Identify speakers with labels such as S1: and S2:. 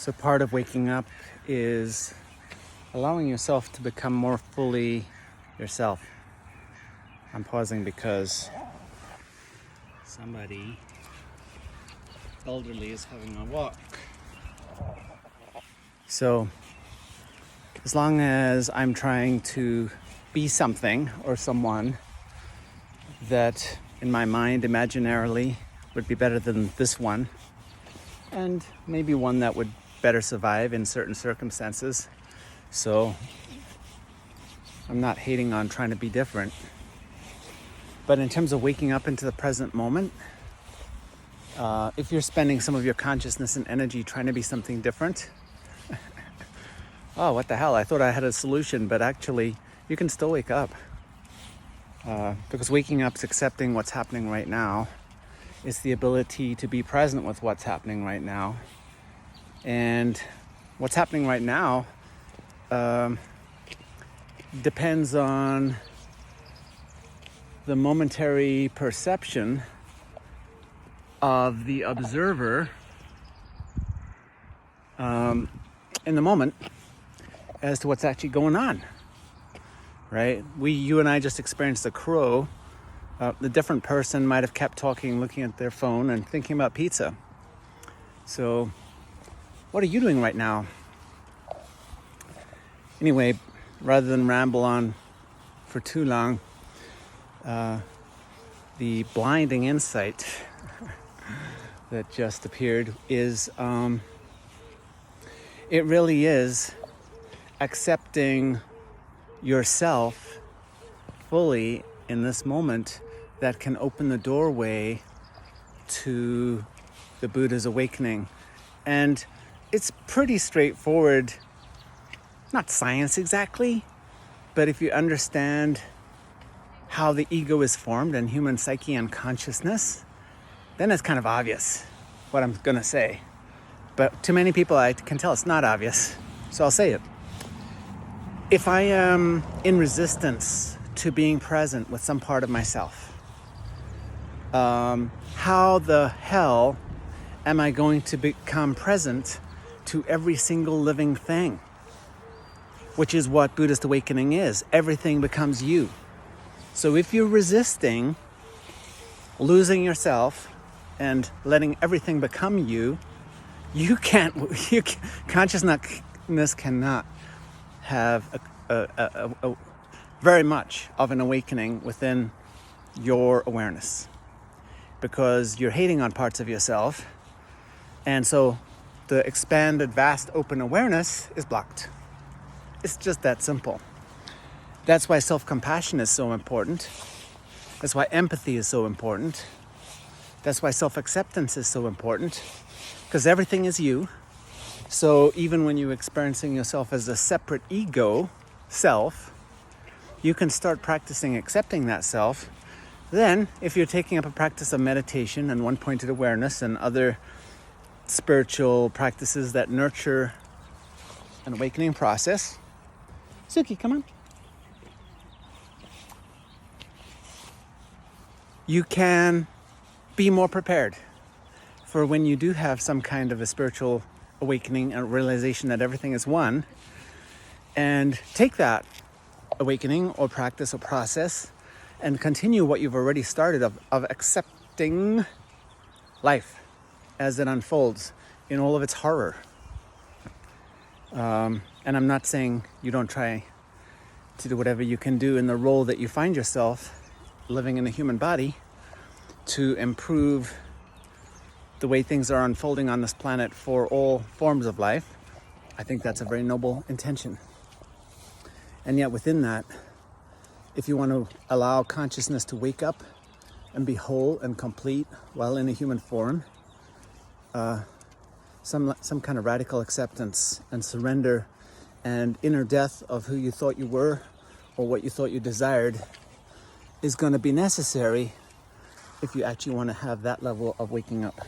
S1: So part of waking up is allowing yourself to become more fully yourself. I'm pausing because somebody elderly is having a walk. So as long as I'm trying to be something or someone that in my mind imaginarily would be better than this one, and maybe one that would better survive in certain circumstances. So I'm not hating on trying to be different. But in terms of waking up into the present moment, if you're spending some of your consciousness and energy trying to be something different, oh, what the hell, I thought I had a solution, but actually you can still wake up. Because waking up is accepting what's happening right now. It's the ability to be present with what's happening right now. And what's happening right now depends on the momentary perception of the observer in the moment as to what's actually going on, right? You and I just experienced a crow. The different person might have kept talking, looking at their phone and thinking about pizza. So what are you doing right now? Anyway, rather than ramble on for too long, the blinding insight that just appeared is it really is accepting yourself fully in this moment that can open the doorway to the Buddha's awakening. And it's pretty straightforward, not science exactly, but if you understand how the ego is formed and human psyche and consciousness, then it's kind of obvious what I'm gonna say. But to many people, I can tell it's not obvious, so I'll say it. If I am in resistance to being present with some part of myself, how the hell am I going to become present to every single living thing? Which is what Buddhist awakening is. Everything becomes you. So if you're resisting losing yourself and letting everything become you, consciousness cannot have a very much of an awakening within your awareness, because you're hating on parts of yourself, and so the expanded, vast, open awareness is blocked. It's just that simple. That's why self-compassion is so important. That's why empathy is so important. That's why self-acceptance is so important, because everything is you. So even when you're experiencing yourself as a separate ego self, you can start practicing accepting that self. Then, if you're taking up a practice of meditation and one-pointed awareness and other spiritual practices that nurture an awakening process, Suki, come on. You can be more prepared for when you do have some kind of a spiritual awakening and realization that everything is one, and take that awakening or practice or process and continue what you've already started of accepting life as it unfolds in all of its horror. And I'm not saying you don't try to do whatever you can do in the role that you find yourself living in a human body to improve the way things are unfolding on this planet for all forms of life. I think that's a very noble intention. And yet within that, if you want to allow consciousness to wake up and be whole and complete while in a human form, some kind of radical acceptance and surrender and inner death of who you thought you were or what you thought you desired is going to be necessary if you actually want to have that level of waking up.